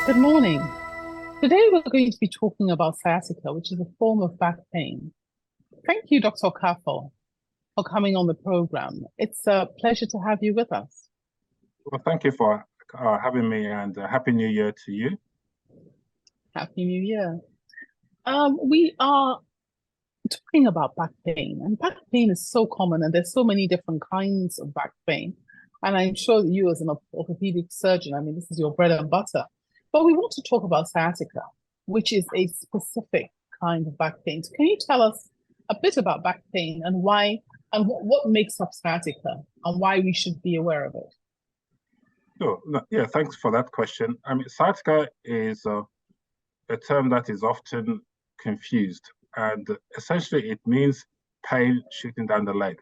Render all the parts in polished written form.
Good morning. Today we're going to be talking about sciatica, which is a form of back pain. Thank you, Dr. Okafor, for coming on the program. It's a pleasure to have you with us. Well, thank you for having me, and Happy New Year to you. Happy New Year. We are talking about back pain, and back pain is so common, and there's so many different kinds of back pain. And I'm sure that you, as an orthopedic surgeon, I mean, this is your bread and butter. But we want to talk about sciatica, which is a specific kind of back pain. So can you tell us a bit about back pain and why, and what makes up sciatica, and why we should be aware of it? Sure. Yeah, thanks for that question. I mean, sciatica is a term that is often confused, and essentially it means pain shooting down the leg.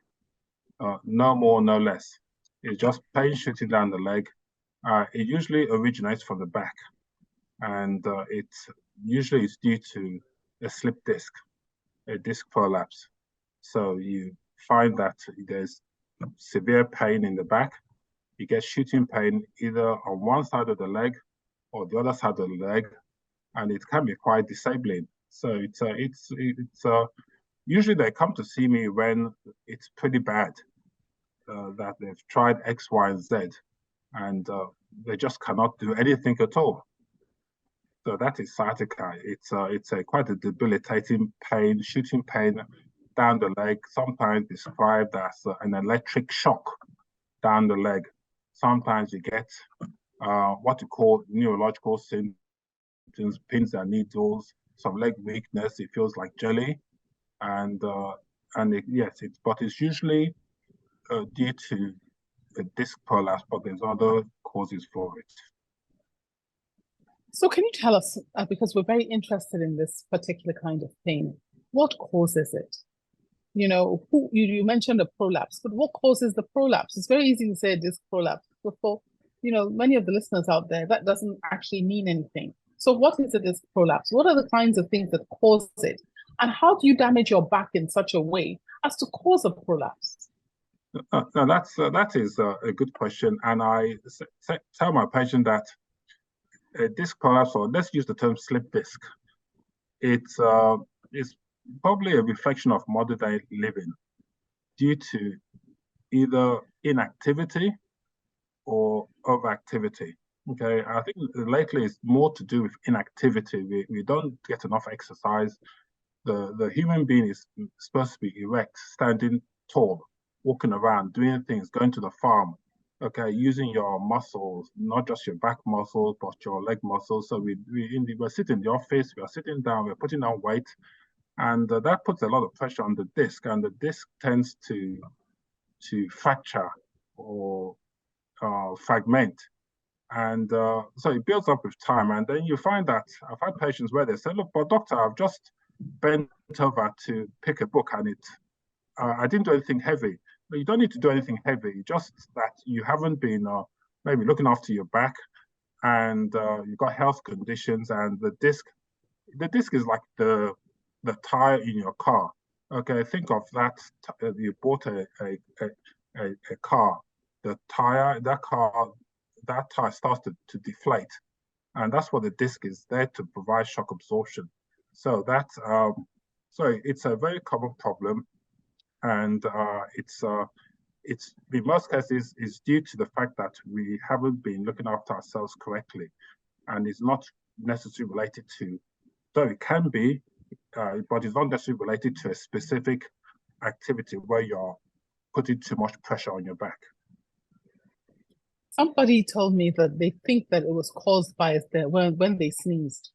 No more, no less. It's just pain shooting down the leg. It usually originates from the back, and it usually is due to a slip disc, a disc prolapse. So you find that there's severe pain in the back. You get shooting pain either on one side of the leg or the other side of the leg, and it can be quite disabling. So it's usually they come to see me when it's pretty bad, that they've tried X, Y, and Z, and they just cannot do anything at all. So that is sciatica. It's quite a debilitating pain, shooting pain down the leg, sometimes described as an electric shock down the leg. Sometimes you get what you call neurological symptoms, pins and needles, some leg weakness. It feels like jelly, but it's usually due to a disc prolapse, but there's other causes for it. So can you tell us, because we're very interested in this particular kind of pain, what causes it? You know, you mentioned a prolapse, but what causes the prolapse? It's very easy to say a disc prolapse. But for, many of the listeners out there, that doesn't actually mean anything. So what is a disc prolapse? What are the kinds of things that cause it? And how do you damage your back in such a way as to cause a prolapse? That is a good question. And I tell my patient that a disc prolapse, or let's use the term slip disc, it's probably a reflection of modern day living due to either inactivity or overactivity. Okay, I think lately it's more to do with inactivity. We don't get enough exercise. The human being is supposed to be erect, standing tall, walking around, doing things, going to the farm, okay, using your muscles, not just your back muscles, but your leg muscles. So we're sitting in the office, we are sitting down, we're putting on weight, and that puts a lot of pressure on the disc, and the disc tends to fracture or fragment. And so it builds up with time. And then you find that I've had patients where they say, look, but doctor, I've just bent over to pick a book and I didn't do anything heavy. But you don't need to do anything heavy, just that you haven't been maybe looking after your back, and you've got health conditions, and the disc is like the tire in your car. Okay, think of that. You bought a car. The tire, that tire starts to deflate, and that's what the disc is there to provide shock absorption. So it's a very common problem, and it's in most cases is due to the fact that we haven't been looking after ourselves correctly, and it's not necessarily related to, though it can be, but it's not necessarily related to a specific activity where you're putting too much pressure on your back. Somebody told me that they think that it was caused by when they sneezed,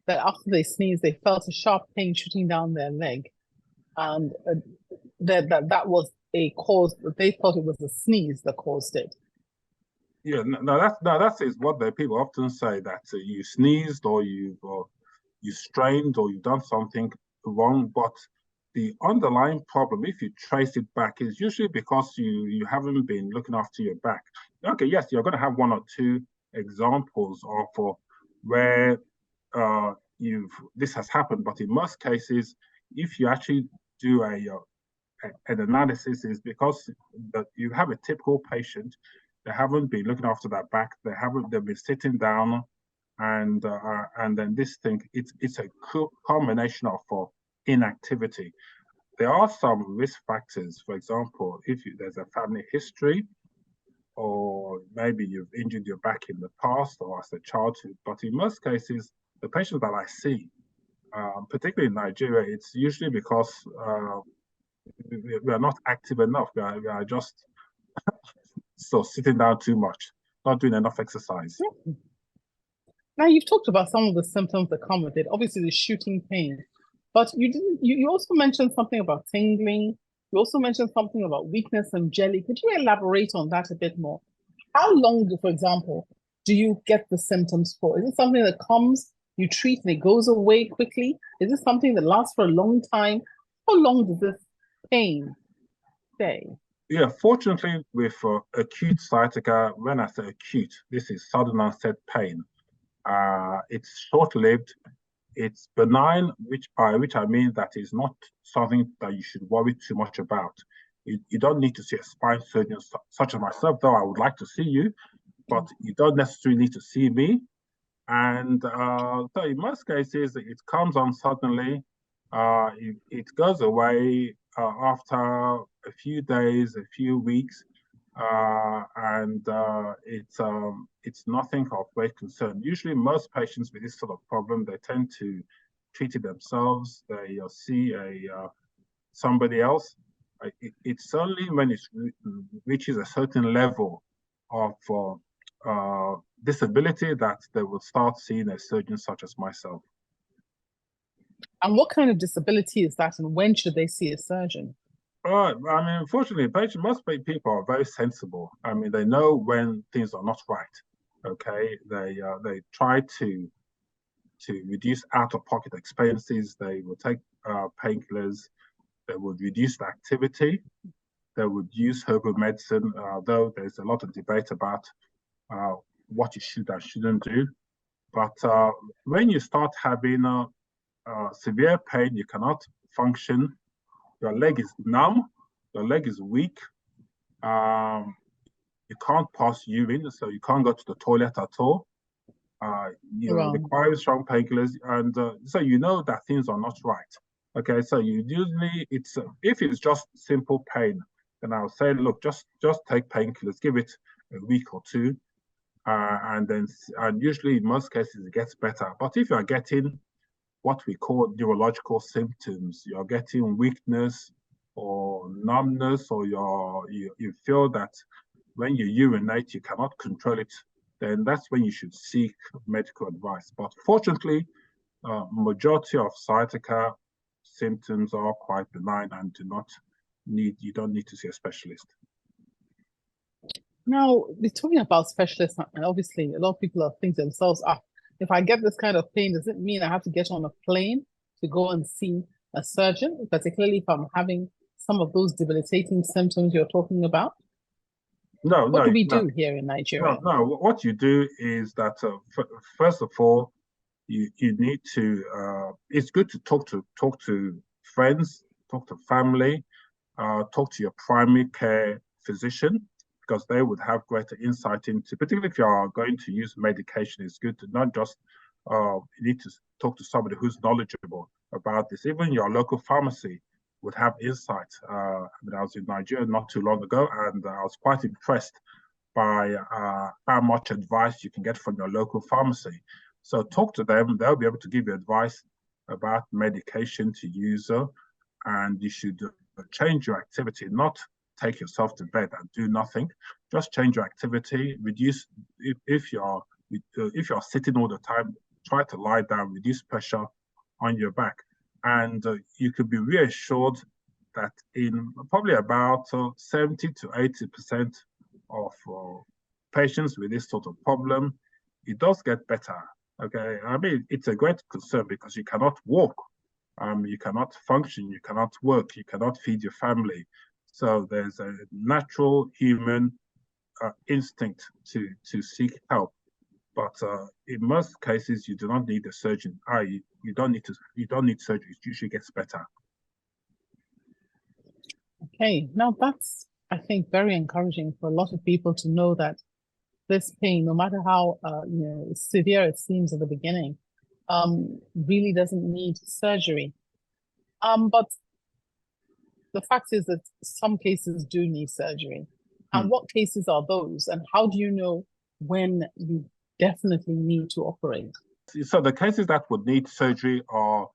that after they sneezed, they felt a sharp pain shooting down their leg, and that was a cause. They thought it was a sneeze that caused it. Yeah, that is what the people often say, that you sneezed or you strained or you've done something wrong, but the underlying problem, if you trace it back, is usually because you haven't been looking after your back. Okay, yes, you're going to have one or two examples of where this has happened, but in most cases, if you actually do an analysis, is because you have a typical patient. They haven't been looking after their back. They've been sitting down, and then this thing, it's a combination of inactivity. There are some risk factors. For example, if there's a family history, or maybe you've injured your back in the past or as a childhood. But in most cases, the patients that I see, particularly in Nigeria, it's usually because we are not active enough. We are just sitting down too much, not doing enough exercise. Yeah. Now you've talked about some of the symptoms that come with it. Obviously, the shooting pain, but you didn't. You also mentioned something about tingling. You also mentioned something about weakness and jelly. Could you elaborate on that a bit more? How long, for example, do you get the symptoms for? Is it something that comes, you treat, and it goes away quickly? Is it something that lasts for a long time? How long does this pain stay? Yeah, fortunately, with acute sciatica, when I say acute, this is sudden onset pain. It's short-lived, it's benign, which I mean that is not something that you should worry too much about. You don't need to see a spine surgeon such as myself, though I would like to see you, but you don't necessarily need to see me. And so in most cases, it comes on suddenly. It goes away after a few days, a few weeks, and it's nothing of great concern. Usually, most patients with this sort of problem, they tend to treat it themselves. They see somebody else. It's only when it reaches a certain level of disability that they will start seeing a surgeon such as myself. And what kind of disability is that, and when should they see a surgeon? I mean, unfortunately, most people are very sensible. I mean, they know when things are not right. Okay, they try to reduce out-of-pocket expenses. They will take painkillers. They would reduce the activity. They would use herbal medicine, though there's a lot of debate about what you should and shouldn't do. But when you start having severe pain, you cannot function, your leg is numb, your leg is weak, you can't pass urine, so you can't go to the toilet at all. You're requiring strong painkillers, and so you know that things are not right. Okay, so you usually if it's just simple pain, then I'll say, look, just take painkillers, give it a week or two, and usually in most cases it gets better. But if you're getting what we call neurological symptoms, you're getting weakness or numbness, or you feel that when you urinate you cannot control it, then that's when you should seek medical advice. But fortunately, majority of sciatica symptoms are quite benign and you don't need to see a specialist. Now, we're talking about specialists, and obviously a lot of people are thinking to themselves, if I get this kind of pain, does it mean I have to get on a plane to go and see a surgeon, particularly if I'm having some of those debilitating symptoms you're talking about? What do we do here in Nigeria? No. What you do is that first of all, you need to. It's good to talk to friends, talk to family, talk to your primary care physician, because they would have greater insight into, particularly if you are going to use medication. It's good to not just you need to talk to somebody who's knowledgeable about this. Even your local pharmacy would have insight. I mean, I was in Nigeria not too long ago, and I was quite impressed by how much advice you can get from your local pharmacy. So talk to them; they'll be able to give you advice about medication to use, and you should change your activity, not take yourself to bed and do nothing. Just change your activity. Reduce if you're sitting all the time. Try to lie down. Reduce pressure on your back. And you could be reassured that in probably about 70 to 80% of patients with this sort of problem, it does get better. Okay, I mean, it's a great concern because you cannot walk, you cannot function, you cannot work, you cannot feed your family. So there's a natural human instinct to seek help. But in most cases, you do not need a surgeon. You don't need surgery. It usually gets better. Okay, now that's, I think, very encouraging for a lot of people to know that this pain, no matter how severe it seems at the beginning, really doesn't need surgery. But the fact is that some cases do need surgery. And what cases are those? And how do you know when you definitely need to operate? So the cases that would need surgery are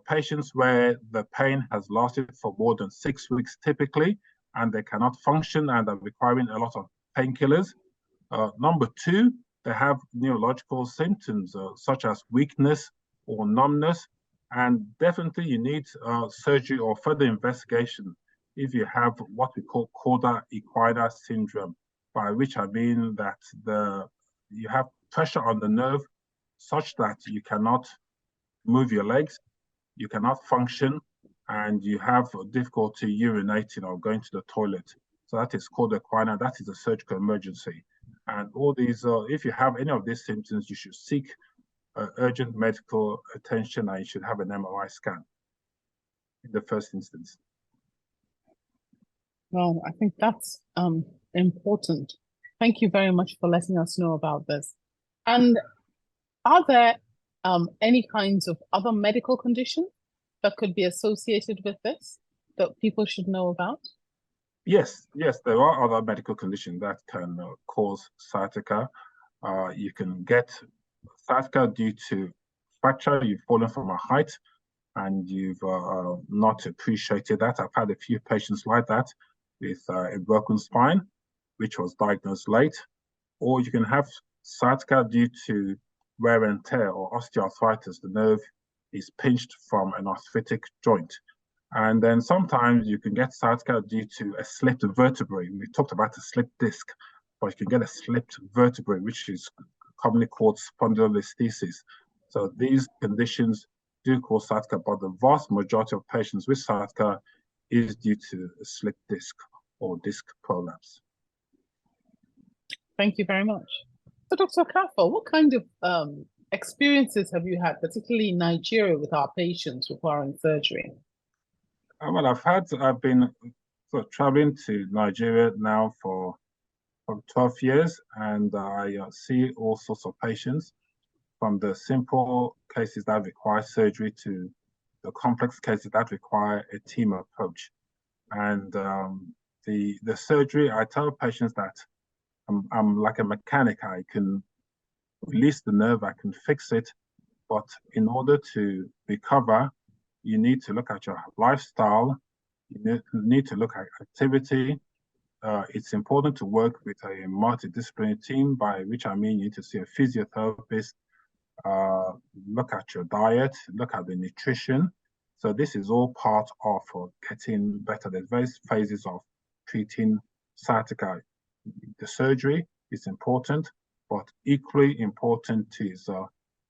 patients where the pain has lasted for more than 6 weeks typically, and they cannot function and are requiring a lot of painkillers. Number two, they have neurological symptoms such as weakness or numbness, and definitely you need surgery or further investigation if you have what we call cauda equina syndrome, by which I mean that you have pressure on the nerve such that you cannot move your legs, you cannot function, and you have difficulty urinating or going to the toilet. So that is cauda equina. That is a surgical emergency. And all these, if you have any of these symptoms, you should seek urgent medical attention, and you should have an MRI scan in the first instance. Well, I think that's important. Thank you very much for letting us know about this. And are there any kinds of other medical conditions that could be associated with this that people should know about? Yes, there are other medical conditions that can cause sciatica. You can get sciatica due to fracture. You've fallen from a height and you've not appreciated that. I've had a few patients like that with a broken spine, which was diagnosed late. Or you can have sciatica due to wear and tear or osteoarthritis. The nerve is pinched from an arthritic joint. And then sometimes you can get sciatica due to a slipped vertebrae. We talked about a slipped disc, but you can get a slipped vertebrae, which is commonly called spondylolisthesis. So these conditions do cause sciatica, but the vast majority of patients with sciatica is due to a slipped disc or disc prolapse. Thank you very much. So, Dr. Okafor, what kind of experiences have you had, particularly in Nigeria, with our patients requiring surgery? Well, I've been traveling to Nigeria now for 12 years, and I see all sorts of patients, from the simple cases that require surgery to the complex cases that require a team approach. And the surgery, I tell patients that I'm like a mechanic. I can release the nerve, I can fix it, but in order to recover, you need to look at your lifestyle, you need to look at activity. It's important to work with a multidisciplinary team, by which I mean you need to see a physiotherapist, look at your diet, look at the nutrition. So this is all part of getting better. There's various phases of treating sciatica. The surgery is important, but equally important is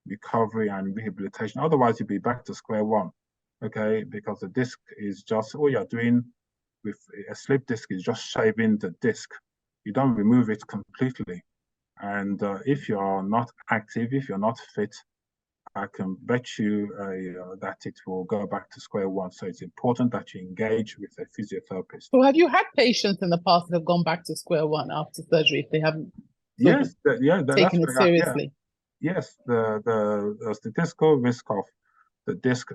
recovery and rehabilitation. Otherwise, you'll be back to square one, okay? Because the disc is just, all you're doing with a slip disc is just shaving the disc. You don't remove it completely. And if you're not active, if you're not fit, I can bet you that it will go back to square one. So it's important that you engage with a physiotherapist. So have you had patients in the past that have gone back to square one after surgery if they haven't taken it seriously? Yes, the statistical risk of the disc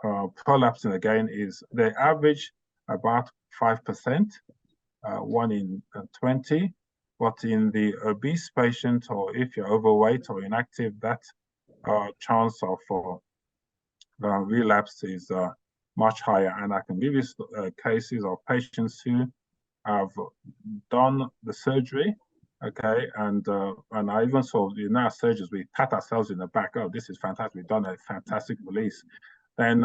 prolapsing again is the average about 5%, 1 in 20. But in the obese patient, or if you're overweight or inactive, that chance of relapse is much higher. And I can give you cases of patients who have done the surgery, okay, and I even saw, our surgeons, we pat ourselves in the back. Oh, this is fantastic. We've done a fantastic release. Then,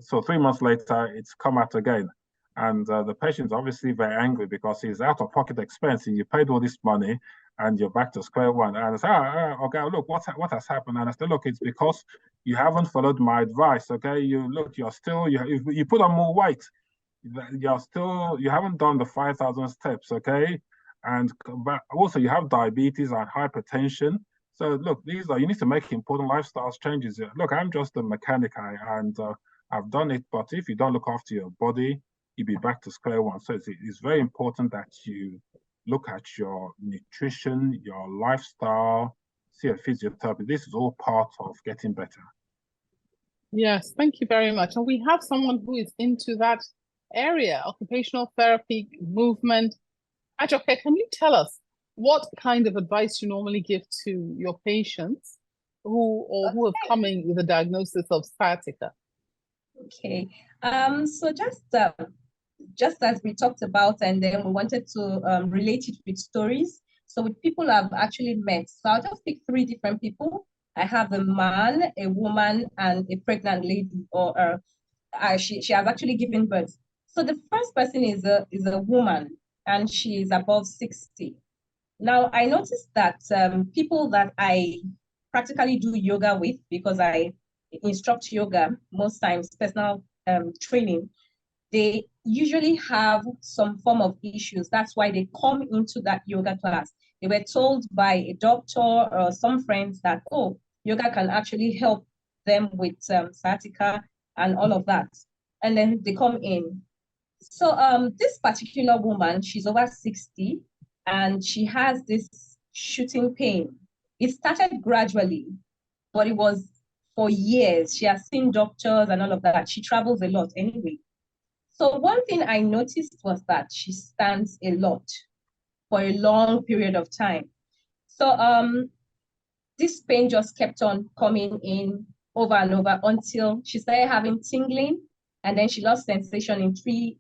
so 3 months later, it's come out again. And the patient's obviously very angry because he's out of pocket expense. And you paid all this money and you're back to square one. And I say, okay, look, what has happened? And I said, look, it's because you haven't followed my advice, okay? You're still, you put on more weight. You haven't done the 5,000 steps, okay? And but also you have diabetes and hypertension. So look, you need to make important lifestyle changes. Look, I'm just a mechanic, and I've done it. But if you don't look after your body, you'll be back to square one. So it's very important that you look at your nutrition, your lifestyle, see a physiotherapist. This is all part of getting better. Yes, thank you very much. And we have someone who is into that area, occupational therapy, movement. Ajoke, can you tell us what kind of advice you normally give to your patients who have come in with a diagnosis of sciatica? Okay. So just as we talked about, and then we wanted to relate it with stories. So with people I've actually met. So I'll just pick 3 different people. I have a man, a woman, and a pregnant lady, or she has actually given birth. So the first person is a woman, and she is above 60. Now I noticed that people that I practically do yoga with, because I instruct yoga most times, personal training, they usually have some form of issues. That's why they come into that yoga class. They were told by a doctor or some friends that, oh, yoga can actually help them with sciatica and all of that. And then they come in. So this particular woman, she's over 60, and she has this shooting pain. It started gradually, but it was for years. She has seen doctors and all of that. She travels a lot anyway. So one thing I noticed was that she stands a lot for a long period of time. So this pain just kept on coming in over and over until she started having tingling, and then she lost sensation in three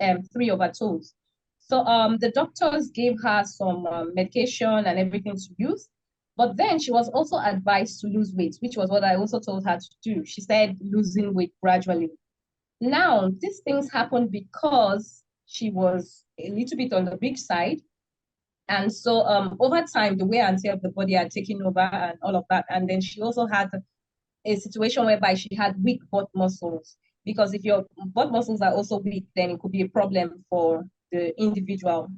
of her toes. So the doctors gave her some medication and everything to use. But then she was also advised to lose weight, which was what I also told her to do. She said losing weight gradually. Now, these things happened because she was a little bit on the big side. And so over time, the wear and tear of the body had taken over and all of that. And then she also had a situation whereby she had weak butt muscles. Because if your butt muscles are also weak, then it could be a problem for the individual.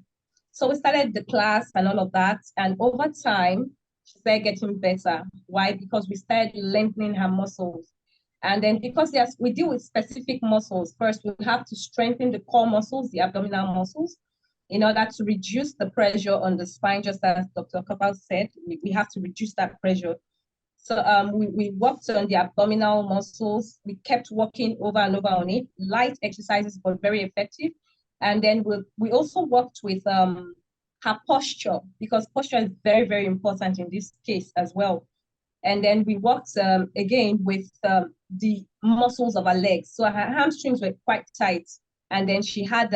So we started the class and all of that. And over time, she started getting better. Why? Because we started lengthening her muscles. And then because yes, we deal with specific muscles, first we have to strengthen the core muscles, the abdominal muscles, in order to reduce the pressure on the spine, just as Dr. Okafor said, we have to reduce that pressure. So we worked on the abdominal muscles. We kept working over and over on it. Light exercises, but very effective. And then we also worked with her posture, because posture is very, very important in this case as well. And then we worked again with the muscles of her legs. So her hamstrings were quite tight. And then she had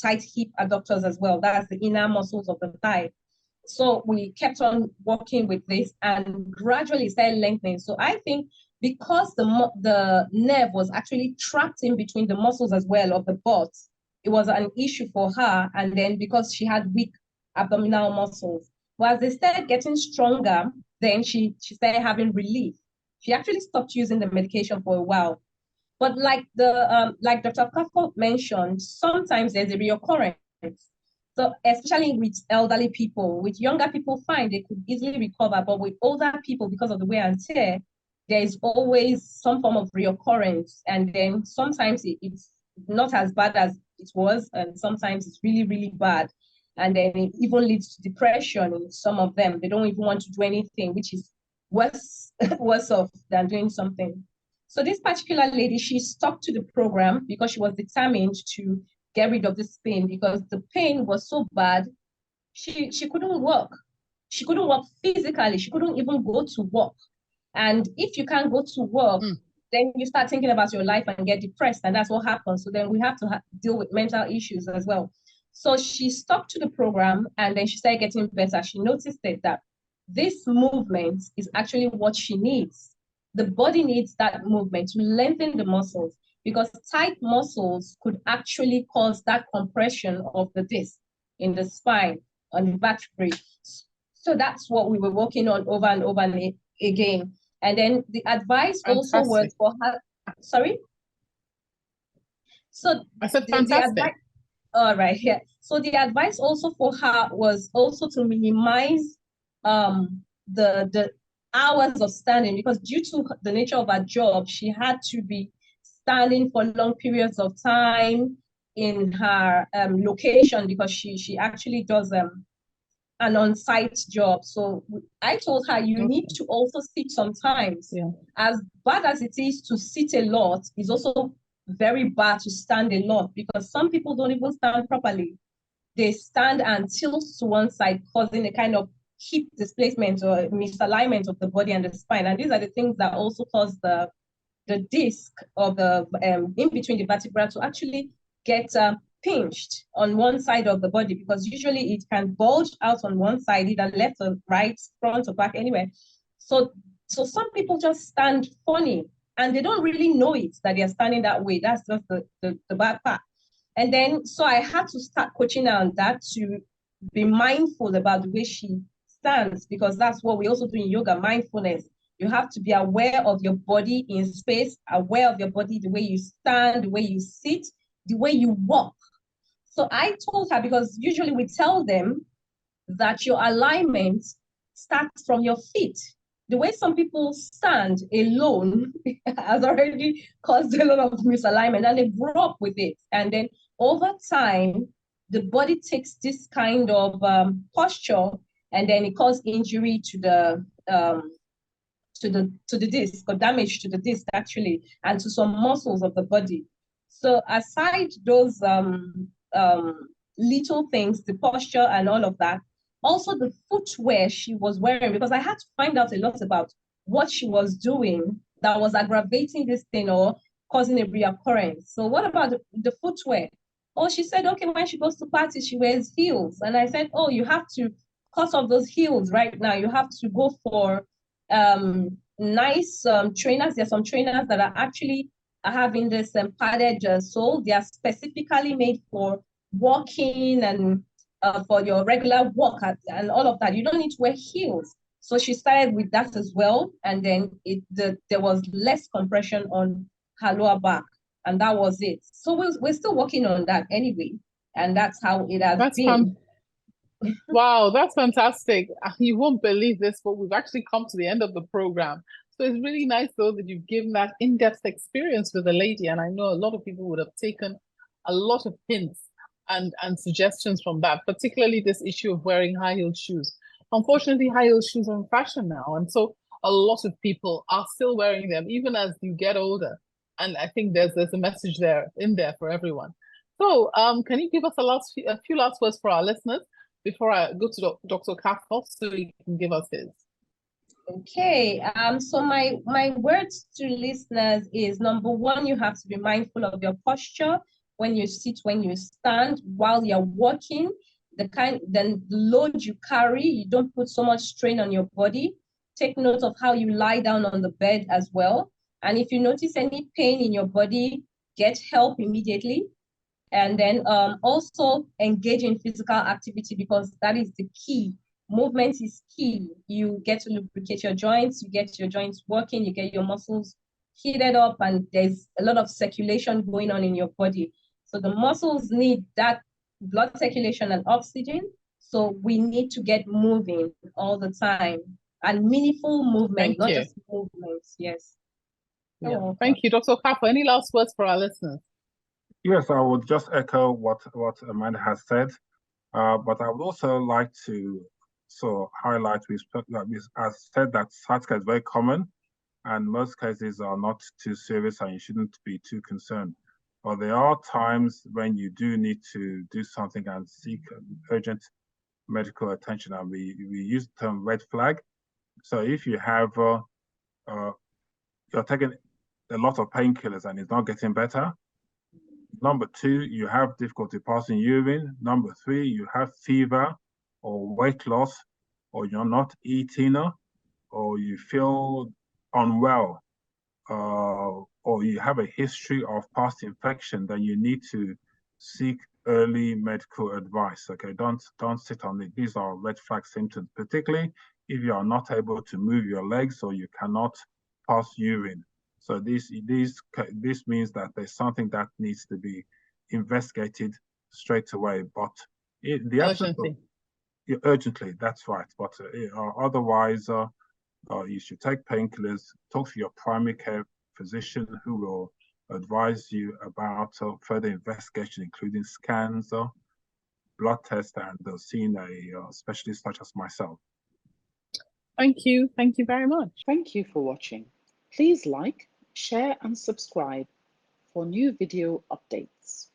tight hip adductors as well. That's the inner muscles of the thigh. So we kept on working with this and gradually started lengthening. So I think because the nerve was actually trapped in between the muscles as well of the butt, it was an issue for her. And then because she had weak abdominal muscles, well, as they started getting stronger, then she started having relief. She actually stopped using the medication for a while. But like Dr. Okafor mentioned, sometimes there's a reoccurrence. So especially with elderly people, with younger people, fine, they could easily recover. But with older people, because of the wear and tear, there is always some form of reoccurrence. And then sometimes it's not as bad as it was, and sometimes it's really, really bad. And then it even leads to depression in some of them. They don't even want to do anything, which is worse off than doing something. So this particular lady, she stuck to the program because she was determined to get rid of this pain, because the pain was so bad, she couldn't work. She couldn't work physically. She couldn't even go to work. And if you can't go to work, then you start thinking about your life and get depressed, and that's what happens. So then we have to deal with mental issues as well. So she stuck to the program, and then she started getting better. She noticed that this movement is actually what she needs. The body needs that movement to lengthen the muscles, because tight muscles could actually cause that compression of the disc in the spine, on the vertebrae. So that's what we were working on over and over and again. And then the advice Fantastic. also was for her. Sorry? So I said fantastic. All right, yeah. So the advice also for her was also to minimize the hours of standing, because due to the nature of her job, she had to be standing for long periods of time in her location, because she actually does an on-site job. So I told her, you need to also sit sometimes. Yeah. As bad as it is to sit a lot, it's also very bad to stand a lot, because some people don't even stand properly. They stand and tilt to one side, causing a kind of hip displacement or misalignment of the body and the spine. And these are the things that also cause the disc or the in between the vertebra to actually get pinched on one side of the body, because usually it can bulge out on one side, either left or right, front or back, anywhere. So some people just stand funny and they don't really know it, that they're standing that way. That's just the bad part. And then, so I had to start coaching her on that, to be mindful about the way she stands, because that's what we also do in yoga, mindfulness. You have to be aware of your body in space, aware of your body, the way you stand, the way you sit, the way you walk. So I told her, because usually we tell them that your alignment starts from your feet. The way some people stand alone has already caused a lot of misalignment, and they grow up with it. And then over time, the body takes this kind of posture, and then it causes injury to the disc, or damage to the disc actually, and to some muscles of the body. So aside those little things, the posture and all of that, also the footwear she was wearing, because I had to find out a lot about what she was doing that was aggravating this thing or causing a reoccurrence. So what about the footwear? Oh, she said, okay, when she goes to parties, she wears heels. And I said, oh, you have to cut off those heels right now. You have to go for nice trainers. There are some trainers that are actually having this padded sole. They are specifically made for walking and for your regular walk and all of that. You don't need to wear heels. So she started with that as well. And then there was less compression on her lower back. And that was it. So we're still working on that anyway. And that's how it has been. Wow, that's fantastic. You won't believe this, but we've actually come to the end of the program. So it's really nice, though, that you've given that in-depth experience with the lady. And I know a lot of people would have taken a lot of hints and suggestions from that, particularly this issue of wearing high-heeled shoes. Unfortunately, high-heeled shoes are in fashion now. And so a lot of people are still wearing them, even as you get older. And I think there's a message in there for everyone. So can you give us a few last words for our listeners before I go to Dr. Okafor so he can give us his? Okay, so my words to listeners is, number one, you have to be mindful of your posture when you sit, when you stand, while you're walking, the load you carry, you don't put so much strain on your body. Take note of how you lie down on the bed as well. And if you notice any pain in your body, get help immediately. And then also engage in physical activity, because that is the key. Movement is key. You get to lubricate your joints, you get your joints working, you get your muscles heated up, and there's a lot of circulation going on in your body. So the muscles need that blood circulation and oxygen. So we need to get moving all the time, and meaningful movement, not just movements. Yes. Yeah. Thank you, Dr. Okafor. Any last words for our listeners? Yes, I would just echo what Amanda has said, but I would also like to highlight, as said, that sciatica is very common, and most cases are not too serious, and you shouldn't be too concerned. But there are times when you do need to do something and seek urgent medical attention, and we use the term red flag. So if you have you're taking a lot of painkillers and it's not getting better. Number two, you have difficulty passing urine. Number three, you have fever or weight loss, or you're not eating, or you feel unwell, or you have a history of past infection, then you need to seek early medical advice. Okay, don't sit on it. These are red flag symptoms, particularly if you are not able to move your legs or you cannot pass urine. So this means that there's something that needs to be investigated straight away. But the absence of urgently, that's right. But otherwise, you should take painkillers. Talk to your primary care physician, who will advise you about further investigation, including scans, blood test and seeing a specialist such as myself. Thank you. Thank you very much. Thank you for watching. Please like, share and subscribe for new video updates.